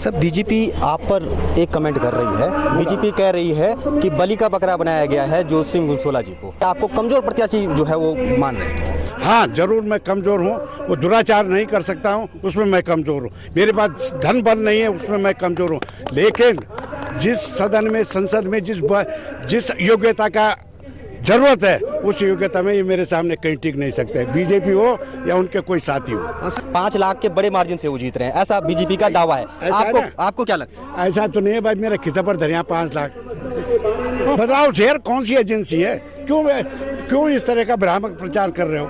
Sir BJP आप पर एक कमेंट कर रही है। बीजेपी कह रही है कि बलि का बकरा बनाया गया है जोत सिंह गुंसोला जी को। आपको कमजोर प्रत्याशी जो है वो मान रहे हैं? हाँ जरूर मैं कमज़ोर हूँ, वो दुराचार नहीं कर सकता हूँ उसमें मैं कमज़ोर हूँ, मेरे पास धन बल नहीं है उसमें मैं कमज़ोर हूँ। लेकिन जिस सदन में संसद में जिस योग्यता का जरूरत है उस योग्यता में ये मेरे सामने कहीं टिक नहीं सकते, बीजेपी हो या उनके कोई साथी हो। 5 लाख के बड़े मार्जिन से वो जीत रहे हैं, ऐसा बीजेपी का दावा है। आपको क्या लगता है? ऐसा तो नहीं है भाई, मेरा खिसा पर धरिया 5 लाख। बताओ शेर कौन सी एजेंसी है, क्यों इस तरह का भ्रामक प्रचार कर रहे हो?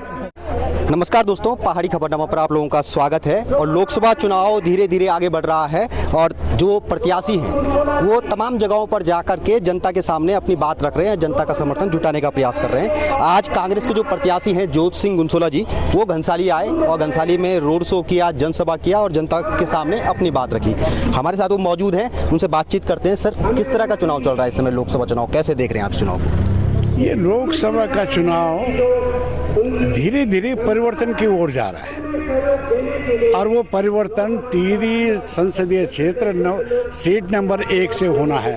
नमस्कार दोस्तों, पहाड़ी खबरनामा पर आप लोगों का स्वागत है। और लोकसभा चुनाव धीरे धीरे आगे बढ़ रहा है और जो प्रत्याशी हैं वो तमाम जगहों पर जाकर के जनता के सामने अपनी बात रख रहे हैं, जनता का समर्थन जुटाने का प्रयास कर रहे हैं। आज कांग्रेस के जो प्रत्याशी हैं जोत सिंह गुंसोला जी, वो घनसाली आए और घनसाली में रोड शो किया, जनसभा किया और जनता के सामने अपनी बात रखी। हमारे साथ वो मौजूद हैं, उनसे बातचीत करते हैं। सर किस तरह का चुनाव चल रहा है इस समय, लोकसभा चुनाव कैसे देख रहे हैं आप चुनाव? ये लोकसभा का चुनाव धीरे धीरे परिवर्तन की ओर जा रहा है और वो परिवर्तन टिहरी संसदीय क्षेत्र सीट नंबर 1 से होना है।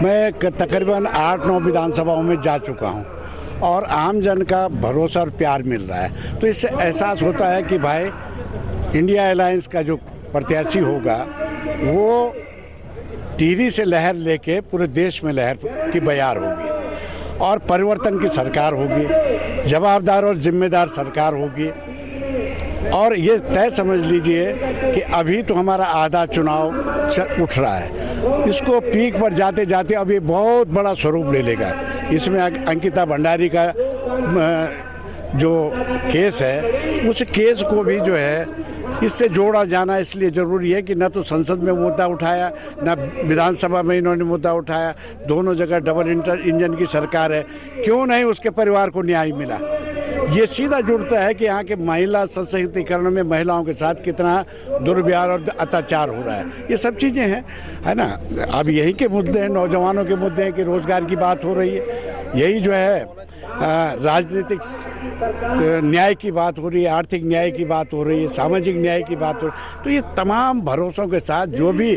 मैं तकरीबन 8-9 विधानसभाओं में जा चुका हूँ और आम जन का भरोसा और प्यार मिल रहा है, तो इससे एहसास होता है कि भाई इंडिया अलायंस का जो प्रत्याशी होगा वो टिहरी से लहर लेके पूरे देश में लहर की बयार होगी और परिवर्तन की सरकार होगी, जवाबदार और जिम्मेदार सरकार होगी। और ये तय समझ लीजिए कि अभी तो हमारा आधा चुनाव उठ रहा है, इसको पीक पर जाते जाते अब ये बहुत बड़ा स्वरूप ले लेगा। इसमें अंकिता भंडारी का जो केस है उस केस को भी जो है इससे जोड़ा जाना इसलिए ज़रूरी है कि न तो संसद में मुद्दा उठाया न विधानसभा में इन्होंने मुद्दा उठाया, दोनों जगह डबल इंजन की सरकार है, क्यों नहीं उसके परिवार को न्याय मिला। ये सीधा जुड़ता है कि यहाँ के महिला सशक्तिकरण में महिलाओं के साथ कितना दुर्व्यवहार और अत्याचार हो रहा है, ये सब चीज़ें हैं, है ना। अब यही के मुद्दे हैं, नौजवानों के मुद्दे हैं कि रोज़गार की बात हो रही है, यही जो है राजनीतिक न्याय की बात हो रही है, आर्थिक न्याय की बात हो रही है, सामाजिक न्याय की बात हो रही है। तो ये तमाम भरोसों के साथ जो भी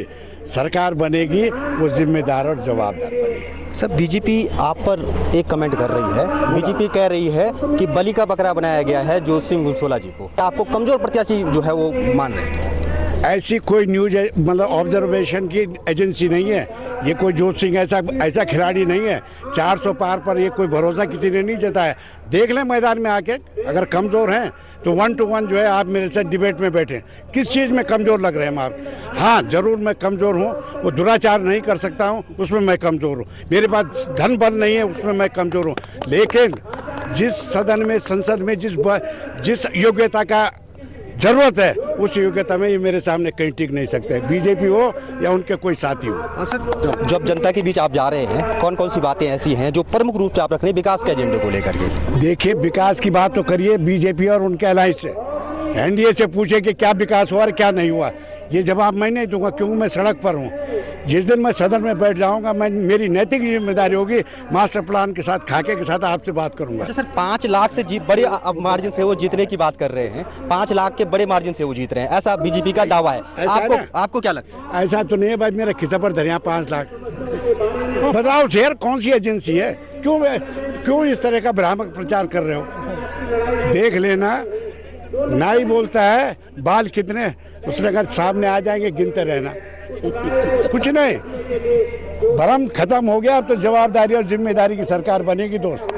सरकार बनेगी वो जिम्मेदार और जवाबदार बनेगी। सर बीजेपी आप पर एक कमेंट कर रही है। बीजेपी कह रही है कि बलि का बकरा बनाया गया है जोत सिंह गुंसोला जी को। आपको कमजोर प्रत्याशी जो है वो मान रहे हैं? ऐसी कोई न्यूज मतलब ऑब्जर्वेशन की एजेंसी नहीं है, ये कोई जोत सिंह ऐसा खिलाड़ी नहीं है। 400 पार पर ये कोई भरोसा किसी ने नहीं जताया। देख लें मैदान में आके, अगर कमज़ोर हैं तो 1 to 1 जो है आप मेरे साथ डिबेट में बैठे, किस चीज़ में कमज़ोर लग रहे हैं हम आप? हाँ जरूर मैं कमज़ोर हूँ, वो दुराचार नहीं कर सकता हूँ उसमें मैं कमज़ोर हूँ, मेरे पास धन बल नहीं है उसमें मैं कमज़ोर हूँ। लेकिन जिस सदन में संसद में जिस योग्यता का जरूरत है उस योग्यता में ये मेरे सामने कहीं टिक नहीं सकते, बीजेपी हो या उनके कोई साथी हो। सर जब जनता के बीच आप जा रहे हैं, कौन कौन सी बातें ऐसी हैं जो प्रमुख रूप से आप रख रहे हैं विकास के एजेंडे को लेकर के? देखिए विकास की बात तो करिए बीजेपी और उनके अलायंस से, एनडीए से पूछे कि क्या विकास हुआ और क्या नहीं हुआ, ये जवाब मैं नहीं दूंगा क्योंकि मैं सड़क पर हूँ। जिस दिन मैं सदन में बैठ जाऊंगा मेरी नैतिक जिम्मेदारी होगी, मास्टर प्लान के साथ खाके के साथ आपसे बात करूंगा। सर 5 लाख से बड़े मार्जिन से वो जीतने की बात कर रहे हैं, 5 लाख के बड़े मार्जिन से वो जीत रहे हैं, ऐसा बीजेपी का दावा है। आपको क्या लगता है? ऐसा तो नहीं है भाई, मेरा खिसा पर धरिया 5 लाख। बताओ शेर कौन सी एजेंसी है, क्यों इस तरह का भ्रामक प्रचार कर रहे हो? देख लेना, नाई बोलता है बाल कितने, उसने अगर सामने आ जाएंगे गिनते रहना, कुछ नहीं, भ्रम खत्म हो गया। अब तो जवाबदारी और जिम्मेदारी की सरकार बनेगी दोस्त।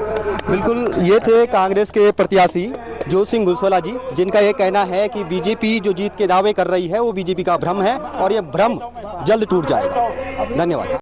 बिल्कुल, ये थे कांग्रेस के प्रत्याशी जोत सिंह गुंसोला जी, जिनका ये कहना है कि बीजेपी जो जीत के दावे कर रही है वो बीजेपी का भ्रम है और ये भ्रम जल्द टूट जाएगा। धन्यवाद।